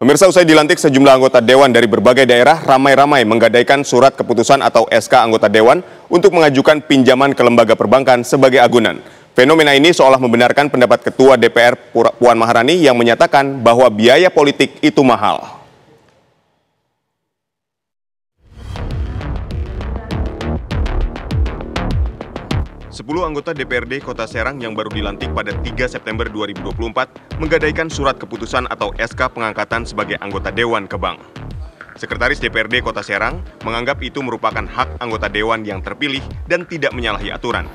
Pemirsa, usai dilantik sejumlah anggota Dewan dari berbagai daerah ramai-ramai menggadaikan surat keputusan atau SK anggota Dewan untuk mengajukan pinjaman ke lembaga perbankan sebagai agunan. Fenomena ini seolah membenarkan pendapat Ketua DPR Puan Maharani yang menyatakan bahwa biaya politik itu mahal. 10 anggota DPRD Kota Serang yang baru dilantik pada 3 September 2024 menggadaikan surat keputusan atau SK pengangkatan sebagai anggota Dewan ke Bank. Sekretaris DPRD Kota Serang menganggap itu merupakan hak anggota Dewan yang terpilih dan tidak menyalahi aturan.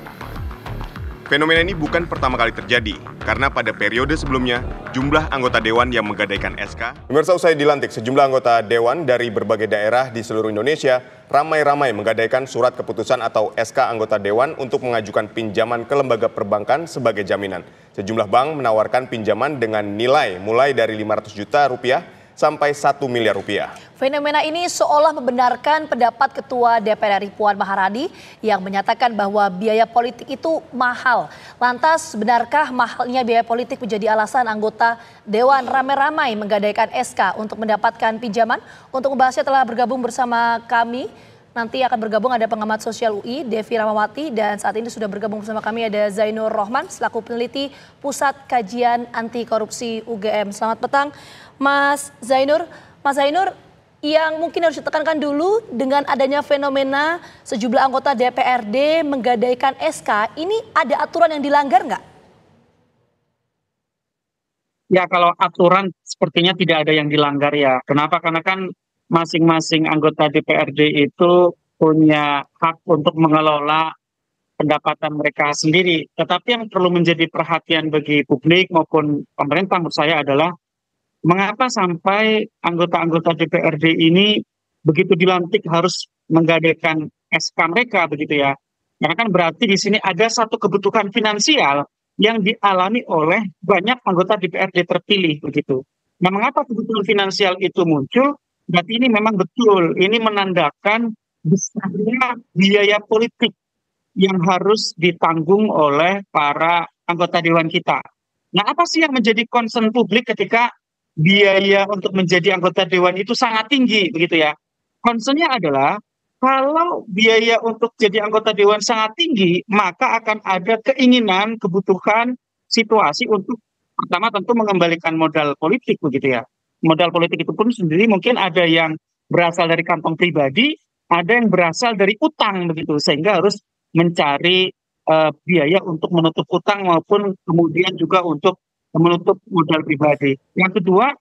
Fenomena ini bukan pertama kali terjadi, karena pada periode sebelumnya, jumlah anggota Dewan yang menggadaikan SK. Pemirsa, usai dilantik, sejumlah anggota Dewan dari berbagai daerah di seluruh Indonesia ramai-ramai menggadaikan surat keputusan atau SK anggota Dewan untuk mengajukan pinjaman ke lembaga perbankan sebagai jaminan. Sejumlah bank menawarkan pinjaman dengan nilai mulai dari 500 juta rupiah sampai 1 miliar rupiah. Fenomena ini seolah membenarkan pendapat Ketua DPR RI Puan Maharani yang menyatakan bahwa biaya politik itu mahal. Lantas, benarkah mahalnya biaya politik menjadi alasan anggota Dewan ramai-ramai menggadaikan SK untuk mendapatkan pinjaman? Untuk membahasnya telah bergabung bersama kami. Nanti akan bergabung ada pengamat sosial UI, Devi Ramawati, dan saat ini sudah bergabung bersama kami ada Zainur Rohman selaku peneliti Pusat Kajian Anti Korupsi UGM. Selamat petang, Mas Zainur. Mas Zainur, yang mungkin harus ditekankan dulu dengan adanya fenomena sejumlah anggota DPRD menggadaikan SK, ini ada aturan yang dilanggar nggak? Ya, kalau aturan sepertinya tidak ada yang dilanggar ya. Kenapa? Karena kan masing-masing anggota DPRD itu punya hak untuk mengelola pendapatan mereka sendiri. Tetapi yang perlu menjadi perhatian bagi publik maupun pemerintah menurut saya adalah mengapa sampai anggota-anggota DPRD ini begitu dilantik harus menggadaikan SK mereka begitu ya. Karena kan berarti di sini ada satu kebutuhan finansial yang dialami oleh banyak anggota DPRD terpilih begitu. Nah, mengapa kebutuhan finansial itu muncul? Berarti ini memang betul, ini menandakan besarnya biaya politik yang harus ditanggung oleh para anggota dewan kita. Nah, apa sih yang menjadi concern publik ketika biaya untuk menjadi anggota dewan itu sangat tinggi begitu ya? Concernnya adalah kalau biaya untuk jadi anggota dewan sangat tinggi, maka akan ada keinginan, kebutuhan, situasi untuk pertama tentu mengembalikan modal politik begitu ya. Modal politik itu pun sendiri mungkin ada yang berasal dari kantong pribadi, ada yang berasal dari utang begitu, sehingga harus mencari biaya untuk menutup utang maupun kemudian juga untuk menutup modal pribadi. Yang kedua,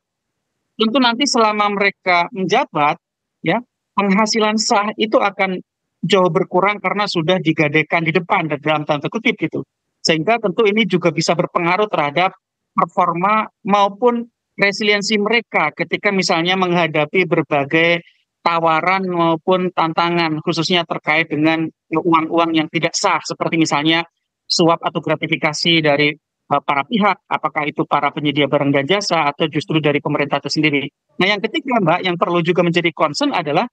tentu nanti selama mereka menjabat, ya penghasilan sah itu akan jauh berkurang karena sudah digadaikan di depan dalam tanda kutip gitu. Sehingga tentu ini juga bisa berpengaruh terhadap performa maupun resiliensi mereka ketika misalnya menghadapi berbagai tawaran maupun tantangan khususnya terkait dengan uang-uang yang tidak sah seperti misalnya suap atau gratifikasi dari para pihak, apakah itu para penyedia barang dan jasa atau justru dari pemerintah itu sendiri. Nah, yang ketiga Mbak, yang perlu juga menjadi concern adalah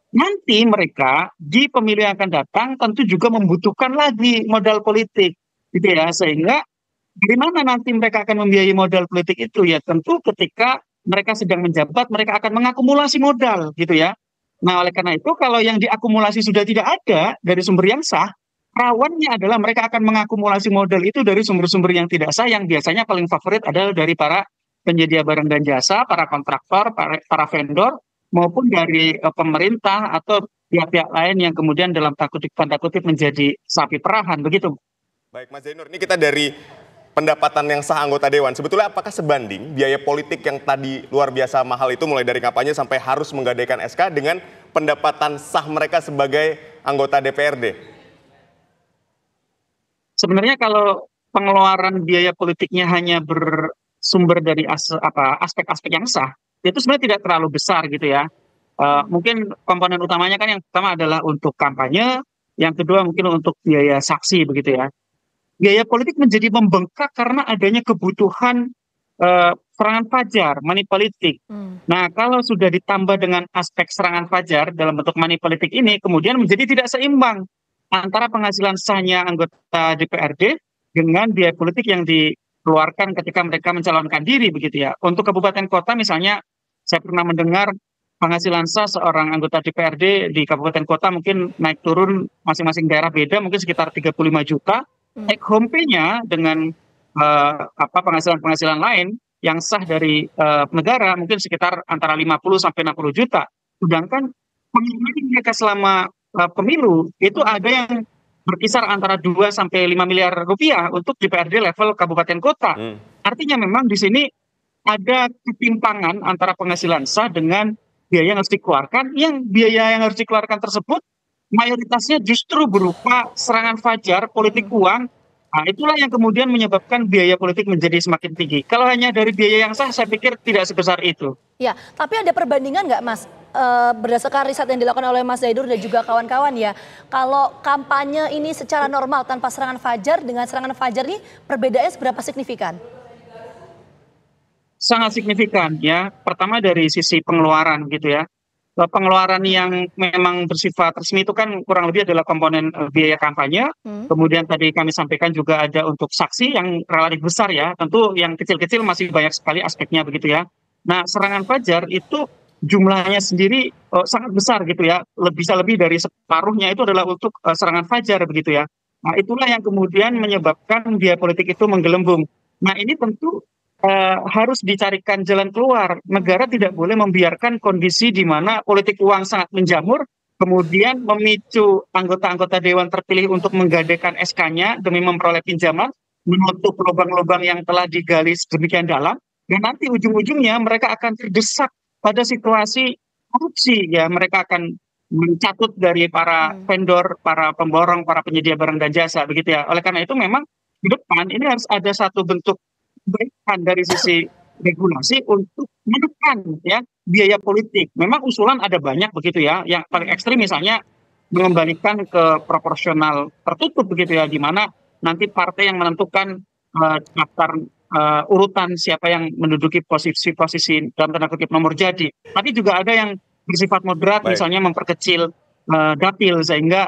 nanti mereka di pemilu yang akan datang tentu juga membutuhkan lagi modal politik gitu ya, sehingga dari mana nanti mereka akan membiayai modal politik itu ya tentu ketika mereka sedang menjabat mereka akan mengakumulasi modal gitu ya. Nah, oleh karena itu kalau yang diakumulasi sudah tidak ada dari sumber yang sah, rawannya adalah mereka akan mengakumulasi modal itu dari sumber-sumber yang tidak sah yang biasanya paling favorit adalah dari para penyedia barang dan jasa, para kontraktor, para vendor maupun dari pemerintah atau pihak-pihak lain yang kemudian dalam tanda kutip menjadi sapi perahan begitu. Baik Mas Zainur, ini kita dari pendapatan yang sah anggota Dewan. Sebetulnya apakah sebanding biaya politik yang tadi luar biasa mahal itu mulai dari kampanye sampai harus menggadaikan SK dengan pendapatan sah mereka sebagai anggota DPRD? Sebenarnya kalau pengeluaran biaya politiknya hanya bersumber dari aspek-aspek yang sah, itu sebenarnya tidak terlalu besar gitu ya. Mungkin komponen utamanya kan yang pertama adalah untuk kampanye, yang kedua mungkin untuk biaya saksi begitu ya. Biaya politik menjadi membengkak karena adanya kebutuhan serangan fajar, money politik. Nah, kalau sudah ditambah dengan aspek serangan fajar dalam bentuk money politik ini, kemudian menjadi tidak seimbang antara penghasilan sahnya anggota DPRD dengan biaya politik yang dikeluarkan ketika mereka mencalonkan diri begitu ya. Untuk kabupaten kota misalnya Saya pernah mendengar penghasilan sah seorang anggota DPRD di kabupaten kota mungkin naik turun masing-masing daerah beda, mungkin sekitar 35 juta. Take home pay-nya dengan penghasilan-penghasilan lain yang sah dari negara mungkin sekitar antara 50 sampai 60 juta. Sedangkan pengeluaran mereka selama pemilu itu ada yang berkisar antara 2 sampai 5 miliar rupiah untuk DPRD level kabupaten kota. Artinya memang di sini ada ketimpangan antara penghasilan sah dengan biaya yang harus dikeluarkan, yang biaya yang harus dikeluarkan tersebut mayoritasnya justru berupa serangan fajar, politik uang. Nah, itulah yang kemudian menyebabkan biaya politik menjadi semakin tinggi. Kalau hanya dari biaya yang sah, saya pikir tidak sebesar itu. Ya, tapi ada perbandingan nggak Mas? Berdasarkan riset yang dilakukan oleh Mas Zainur dan juga kawan-kawan ya, kalau kampanye ini secara normal tanpa serangan fajar dengan serangan fajar ini perbedaannya seberapa signifikan? Sangat signifikan ya. Pertama dari sisi pengeluaran gitu ya. Pengeluaran yang memang bersifat resmi itu kan kurang lebih adalah komponen biaya kampanye. Kemudian tadi kami sampaikan juga ada untuk saksi yang relatif besar ya. Tentu yang kecil-kecil masih banyak sekali aspeknya begitu ya. Nah, serangan fajar itu jumlahnya sendiri sangat besar gitu ya. Bisa lebih dari separuhnya itu adalah untuk serangan fajar begitu ya. Nah, itulah yang kemudian menyebabkan biaya politik itu menggelembung. Nah, ini tentu harus dicarikan jalan keluar. Negara tidak boleh membiarkan kondisi di mana politik uang sangat menjamur, kemudian memicu anggota-anggota dewan terpilih untuk menggadaikan SK-nya demi memperoleh pinjaman, menutup lubang-lubang yang telah digali sedemikian dalam, dan nanti ujung-ujungnya mereka akan terdesak pada situasi korupsi. Ya, mereka akan mencatut dari para vendor, para pemborong, para penyedia barang dan jasa, begitu ya. Oleh karena itu memang di depan ini harus ada satu bentuk kebaikan dari sisi regulasi untuk menekan ya biaya politik. Memang usulan ada banyak begitu ya. Yang paling ekstrim misalnya mengembalikan ke proporsional tertutup begitu ya, di mana nanti partai yang menentukan daftar urutan siapa yang menduduki posisi dalam tanda kutip nomor jadi. Tapi juga ada yang bersifat moderat, misalnya memperkecil dapil sehingga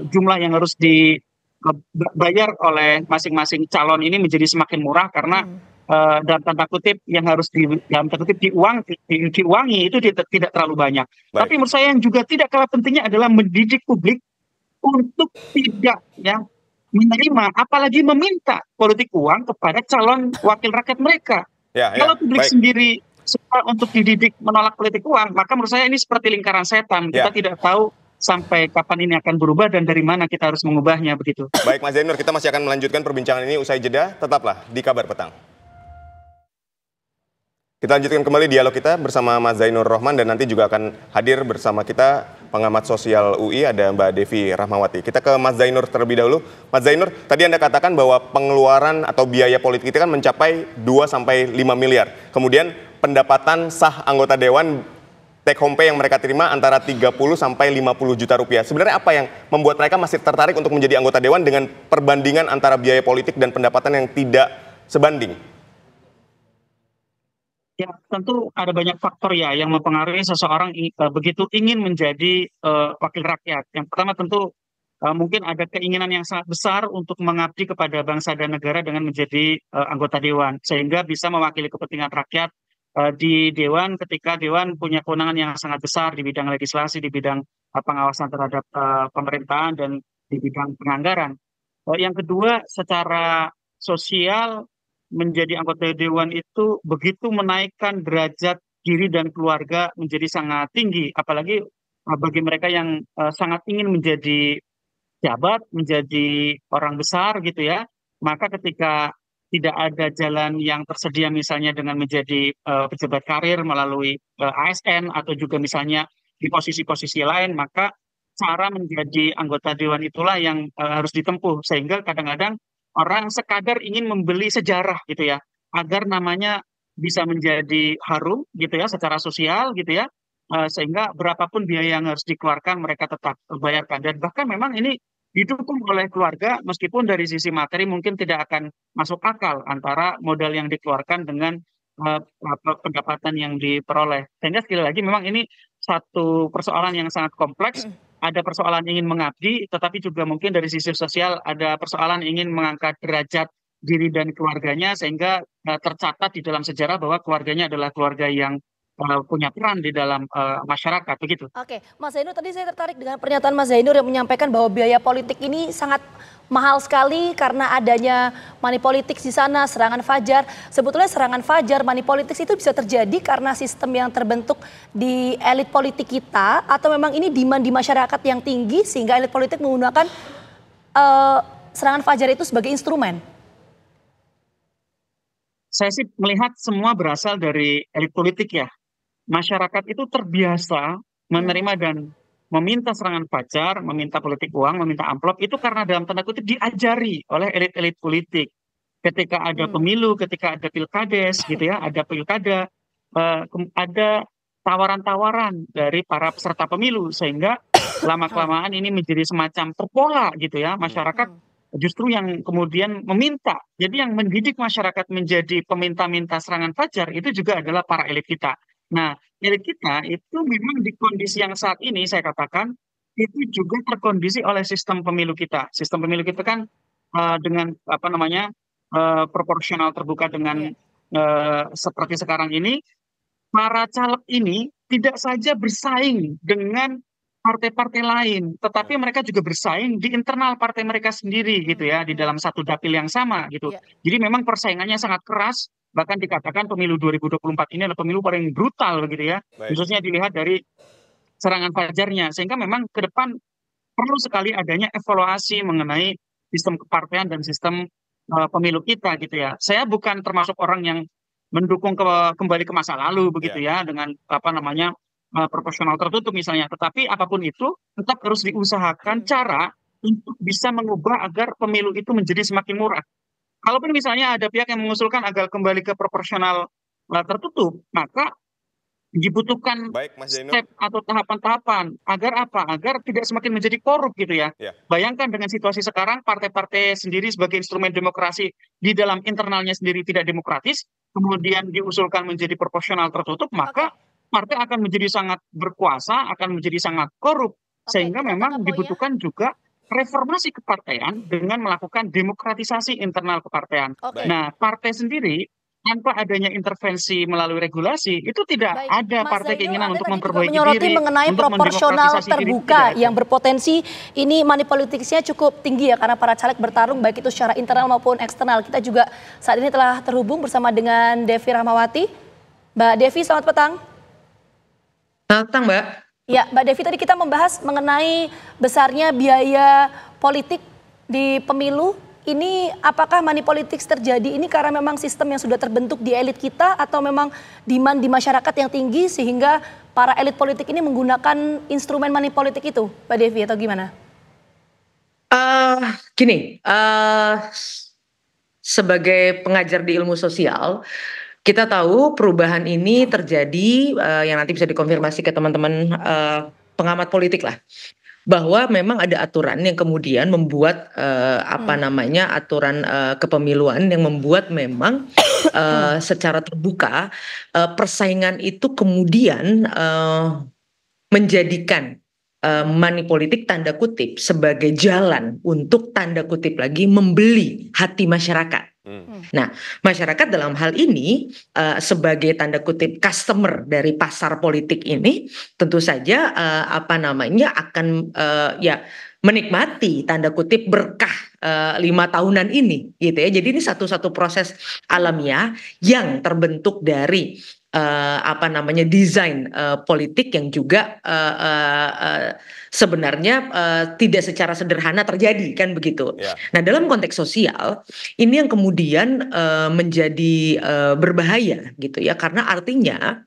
jumlah yang harus dibayar oleh masing-masing calon ini menjadi semakin murah karena dalam tanda kutip yang harus dalam tanda kutip diuangi itu tidak terlalu banyak. Tapi menurut saya yang juga tidak kalah pentingnya adalah mendidik publik untuk tidak ya menerima apalagi meminta politik uang kepada calon wakil rakyat mereka. Kalau publik sendiri suka untuk dididik menolak politik uang, maka menurut saya ini seperti lingkaran setan. Kita tidak tahu sampai kapan ini akan berubah dan dari mana kita harus mengubahnya begitu. Baik Mas Zainur, kita masih akan melanjutkan perbincangan ini usai jeda. Tetaplah di Kabar Petang. Kita lanjutkan kembali dialog kita bersama Mas Zainur Rohman dan nanti juga akan hadir bersama kita pengamat sosial UI ada Mbak Devi Rahmawati. Kita ke Mas Zainur terlebih dahulu. Mas Zainur, tadi Anda katakan bahwa pengeluaran atau biaya politik itu kan mencapai 2 sampai 5 miliar. Kemudian pendapatan sah anggota dewan take home pay yang mereka terima antara 30 sampai 50 juta rupiah. Sebenarnya apa yang membuat mereka masih tertarik untuk menjadi anggota dewan dengan perbandingan antara biaya politik dan pendapatan yang tidak sebanding? Ya, tentu ada banyak faktor ya yang mempengaruhi seseorang begitu ingin menjadi wakil rakyat. Yang pertama tentu mungkin ada keinginan yang sangat besar untuk mengabdi kepada bangsa dan negara dengan menjadi anggota dewan, sehingga bisa mewakili kepentingan rakyat di dewan ketika dewan punya kewenangan yang sangat besar di bidang legislasi, di bidang pengawasan terhadap pemerintahan dan di bidang penganggaran. Yang kedua, secara sosial menjadi anggota dewan itu begitu menaikkan derajat diri dan keluarga menjadi sangat tinggi, apalagi bagi mereka yang sangat ingin menjadi jabat, menjadi orang besar gitu ya, maka ketika tidak ada jalan yang tersedia misalnya dengan menjadi pejabat karir melalui ASN atau juga misalnya di posisi-posisi lain, maka cara menjadi anggota dewan itulah yang harus ditempuh, sehingga kadang-kadang orang sekadar ingin membeli sejarah gitu ya, agar namanya bisa menjadi harum gitu ya secara sosial gitu ya, sehingga berapapun biaya yang harus dikeluarkan mereka tetap bayarkan. Dan bahkan memang ini didukung oleh keluarga meskipun dari sisi materi mungkin tidak akan masuk akal antara modal yang dikeluarkan dengan pendapatan yang diperoleh. Sehingga sekali lagi memang ini satu persoalan yang sangat kompleks. Ada persoalan ingin mengabdi, tetapi juga mungkin dari sisi sosial ada persoalan ingin mengangkat derajat diri dan keluarganya sehingga tercatat di dalam sejarah bahwa keluarganya adalah keluarga yang punya peran di dalam masyarakat begitu. Oke, Mas Zainur, tadi saya tertarik dengan pernyataan Mas Zainur yang menyampaikan bahwa biaya politik ini sangat mahal sekali karena adanya money politics di sana, serangan fajar. Sebetulnya serangan fajar, money politics itu bisa terjadi karena sistem yang terbentuk di elit politik kita, atau memang ini demand di masyarakat yang tinggi sehingga elit politik menggunakan serangan fajar itu sebagai instrumen? Saya sih melihat semua berasal dari elit politik ya. Masyarakat itu terbiasa menerima dan meminta serangan fajar, meminta politik uang, meminta amplop itu karena dalam tanda kutip diajari oleh elit-elit politik. Ketika ada pemilu, ketika ada pilkades gitu ya, ada pilkada, ada tawaran-tawaran dari para peserta pemilu sehingga lama-kelamaan ini menjadi semacam terpola gitu ya, masyarakat justru yang kemudian meminta. Jadi yang mendidik masyarakat menjadi peminta-minta serangan fajar itu juga adalah para elit kita. Nah, elit kita itu memang di kondisi yang saat ini saya katakan itu juga terkondisi oleh sistem pemilu kita. Sistem pemilu kita kan dengan apa namanya proporsional terbuka dengan seperti sekarang ini, para caleg ini tidak saja bersaing dengan partai-partai lain, tetapi mereka juga bersaing di internal partai mereka sendiri gitu ya, di dalam satu dapil yang sama gitu. Iya. Jadi memang persaingannya sangat keras, bahkan dikatakan pemilu 2024 ini adalah pemilu paling brutal begitu ya, Baik. khususnya dilihat dari serangan fajarnya, sehingga memang ke depan perlu sekali adanya evaluasi mengenai sistem kepartean dan sistem pemilu kita gitu ya. Saya bukan termasuk orang yang mendukung kembali ke masa lalu begitu ya, dengan apa namanya proporsional tertutup misalnya. Tetapi apapun itu tetap harus diusahakan cara untuk bisa mengubah agar pemilu itu menjadi semakin murah. Kalaupun misalnya ada pihak yang mengusulkan agar kembali ke proporsional tertutup, maka dibutuhkan Baik, Mas Zainur. step atau tahapan-tahapan agar apa? Agar tidak semakin menjadi korup gitu ya. Ya. Bayangkan dengan situasi sekarang partai-partai sendiri sebagai instrumen demokrasi di dalam internalnya sendiri tidak demokratis, kemudian diusulkan menjadi proporsional tertutup, maka partai akan menjadi sangat berkuasa, akan menjadi sangat korup. Sehingga kita memang tangkap poinnya. dibutuhkan juga reformasi kepartean dengan melakukan demokratisasi internal kepartean. Oke. Nah, partai sendiri tanpa adanya intervensi melalui regulasi itu tidak Baik, ada Mas partai Zainur, keinginan Anda untuk tadi juga memperbaiki menyoroti diri, mengenai untuk proporsional mendemokratisasi diri, terbuka tidak ada. yang berpotensi ini money politicsnya cukup tinggi ya karena para caleg bertarung baik itu secara internal maupun eksternal. Kita juga saat ini telah terhubung bersama dengan Devi Rahmawati. Mbak Devi, selamat petang. Selamat petang, Mbak. Ya, Mbak Devi, tadi kita membahas mengenai besarnya biaya politik di pemilu. Ini apakah money politics terjadi ini karena memang sistem yang sudah terbentuk di elit kita atau memang demand di masyarakat yang tinggi sehingga para elit politik ini menggunakan instrumen money politik itu, Mbak Devi, atau gimana? Gini, sebagai pengajar di ilmu sosial, kita tahu perubahan ini terjadi yang nanti bisa dikonfirmasi ke teman-teman pengamat politik lah. Bahwa memang ada aturan yang kemudian membuat aturan kepemiluan yang membuat memang secara terbuka persaingan itu kemudian menjadikan money politik tanda kutip sebagai jalan untuk tanda kutip lagi membeli hati masyarakat. Nah, masyarakat dalam hal ini sebagai tanda kutip customer dari pasar politik ini tentu saja akan menikmati tanda kutip berkah 5 tahunan ini gitu ya. Jadi ini satu proses alamiah yang terbentuk dari desain politik yang juga sebenarnya tidak secara sederhana terjadi kan begitu. Ya. Nah, dalam konteks sosial ini yang kemudian menjadi berbahaya gitu ya, karena artinya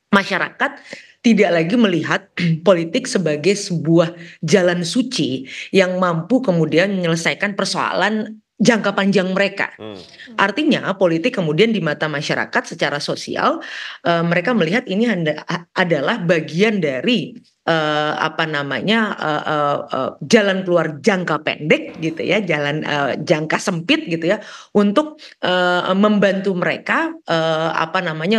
masyarakat tidak lagi melihat politik sebagai sebuah jalan suci yang mampu kemudian menyelesaikan persoalan jangka panjang mereka. Artinya politik kemudian di mata masyarakat secara sosial mereka melihat ini adalah bagian dari jalan keluar jangka pendek gitu ya, jalan jangka sempit gitu ya, untuk membantu mereka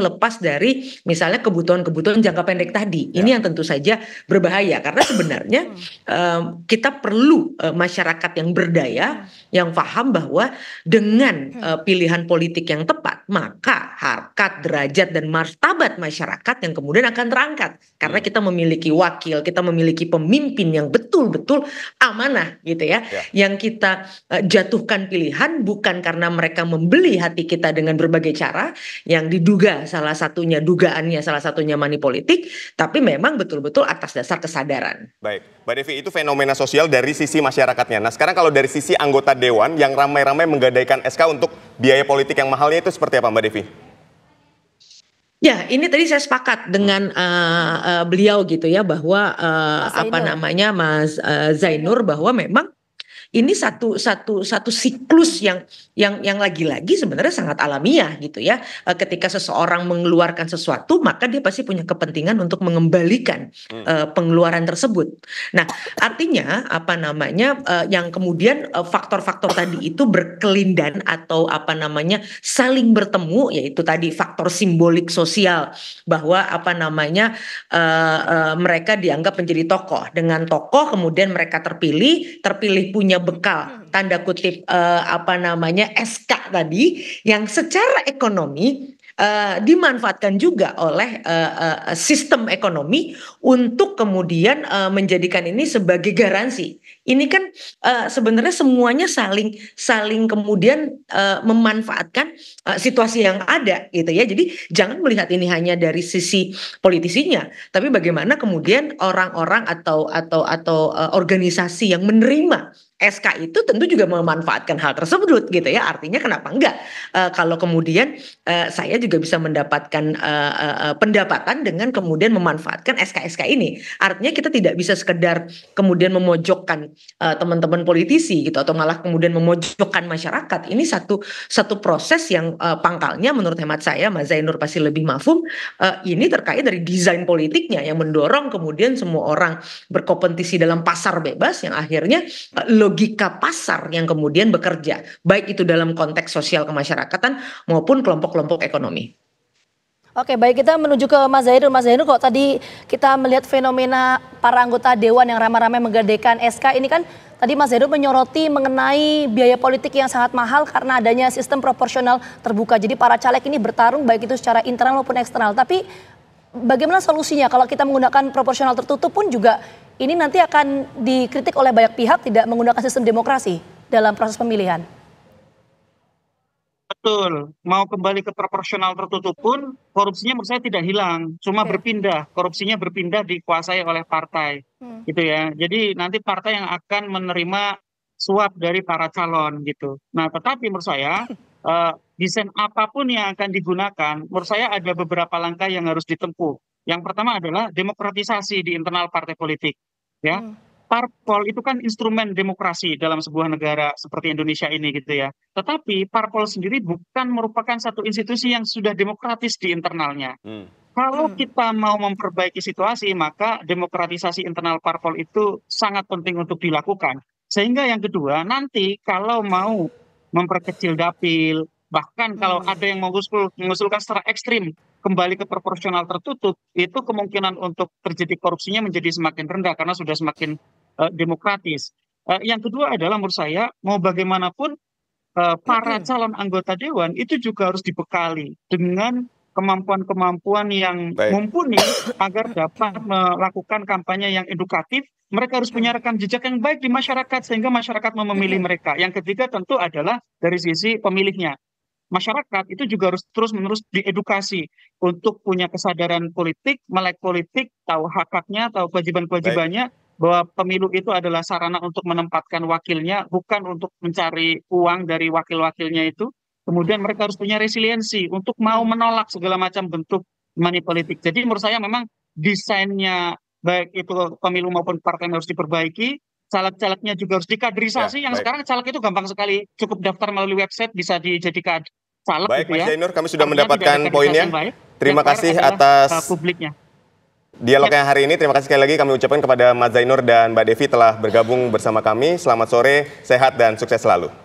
lepas dari misalnya kebutuhan-kebutuhan jangka pendek tadi. Ini yang tentu saja berbahaya karena sebenarnya kita perlu masyarakat yang berdaya, yang paham bahwa dengan pilihan politik yang tepat, maka harkat, derajat, dan martabat masyarakat yang kemudian akan terangkat karena kita memiliki wakil, kita memiliki pemimpin yang betul-betul amanah gitu ya, yang kita jatuhkan pilihan bukan karena mereka membeli hati kita dengan berbagai cara yang diduga salah satunya money politik, tapi memang betul-betul atas dasar kesadaran. Baik, Mbak Devi, itu fenomena sosial dari sisi masyarakatnya. Nah, sekarang kalau dari sisi anggota dewan yang ramai-ramai menggadaikan SK untuk biaya politik yang mahalnya itu seperti apa, Mbak Devi? Ya, ini tadi saya sepakat dengan beliau gitu ya, bahwa Mas Zainur, bahwa memang ini satu siklus yang lagi-lagi sebenarnya sangat alamiah gitu ya. Ketika seseorang mengeluarkan sesuatu, maka dia pasti punya kepentingan untuk mengembalikan pengeluaran tersebut. Nah, artinya yang kemudian faktor-faktor tadi itu berkelindan atau saling bertemu, yaitu tadi faktor simbolik sosial, bahwa mereka dianggap menjadi tokoh. Dengan tokoh kemudian mereka terpilih punya bekal tanda kutip SK tadi yang secara ekonomi dimanfaatkan juga oleh sistem ekonomi untuk kemudian menjadikan ini sebagai garansi. Ini kan sebenarnya semuanya saling kemudian memanfaatkan situasi yang ada gitu ya. Jadi jangan melihat ini hanya dari sisi politisinya, tapi bagaimana kemudian orang-orang atau organisasi yang menerima SK itu tentu juga memanfaatkan hal tersebut gitu ya. Artinya kenapa enggak kalau kemudian saya juga bisa mendapatkan pendapatan dengan kemudian memanfaatkan SK-SK ini. Artinya kita tidak bisa sekedar kemudian memojokkan teman-teman politisi gitu, atau malah kemudian memojokkan masyarakat. Ini satu proses yang pangkalnya menurut hemat saya, Mas Zainur pasti lebih mafhum, ini terkait dari desain politiknya yang mendorong kemudian semua orang berkompetisi dalam pasar bebas, yang akhirnya logika pasar yang kemudian bekerja, baik itu dalam konteks sosial kemasyarakatan maupun kelompok-kelompok ekonomi. Oke, baik, kita menuju ke Mas Zainur. Mas Zainur, kok tadi kita melihat fenomena para anggota dewan yang ramai-ramai menggadaikan SK ini, kan tadi Mas Zainur menyoroti mengenai biaya politik yang sangat mahal karena adanya sistem proporsional terbuka. Jadi para caleg ini bertarung baik itu secara internal maupun eksternal. Tapi bagaimana solusinya kalau kita menggunakan proporsional tertutup pun juga ini nanti akan dikritik oleh banyak pihak tidak menggunakan sistem demokrasi dalam proses pemilihan? Betul, mau kembali ke proporsional tertutup pun korupsinya menurut saya tidak hilang, cuma berpindah, korupsinya berpindah dikuasai oleh partai, gitu ya. Jadi nanti partai yang akan menerima suap dari para calon gitu. Nah, tetapi menurut saya desain apapun yang akan digunakan, menurut saya ada beberapa langkah yang harus ditempuh. Yang pertama adalah demokratisasi di internal partai politik, ya. Parpol itu kan instrumen demokrasi dalam sebuah negara seperti Indonesia ini gitu ya. Tetapi parpol sendiri bukan merupakan satu institusi yang sudah demokratis di internalnya. Kalau kita mau memperbaiki situasi, maka demokratisasi internal parpol itu sangat penting untuk dilakukan. Sehingga yang kedua, nanti kalau mau memperkecil dapil, bahkan kalau ada yang mengusulkan secara ekstrim kembali ke proporsional tertutup, itu kemungkinan untuk terjadi korupsinya menjadi semakin rendah karena sudah semakin demokratis. Yang kedua adalah menurut saya, mau bagaimanapun para calon anggota dewan itu juga harus dibekali dengan kemampuan-kemampuan yang mumpuni agar dapat melakukan kampanye yang edukatif. Mereka harus punya rekam jejak yang baik di masyarakat sehingga masyarakat mau memilih mereka. Yang ketiga tentu adalah dari sisi pemilihnya. Masyarakat itu juga harus terus-menerus diedukasi untuk punya kesadaran politik, melek politik, tahu hak-haknya, tahu kewajiban-kewajibannya, bahwa pemilu itu adalah sarana untuk menempatkan wakilnya, bukan untuk mencari uang dari wakil-wakilnya itu. Kemudian mereka harus punya resiliensi untuk mau menolak segala macam bentuk money politik. Jadi menurut saya memang desainnya baik itu pemilu maupun partai harus diperbaiki. Caleg-calegnya juga harus dikaderisasi. Yang sekarang caleg itu gampang sekali, cukup daftar melalui website bisa dijadikan caleg. Baik, gitu Mas ya. Zainur, kami sudah mendapatkan poinnya. Terima kasih atas publiknya. dialognya hari ini. Terima kasih sekali lagi kami ucapkan kepada Mas Zainur dan Mbak Devi telah bergabung bersama kami. Selamat sore, sehat dan sukses selalu.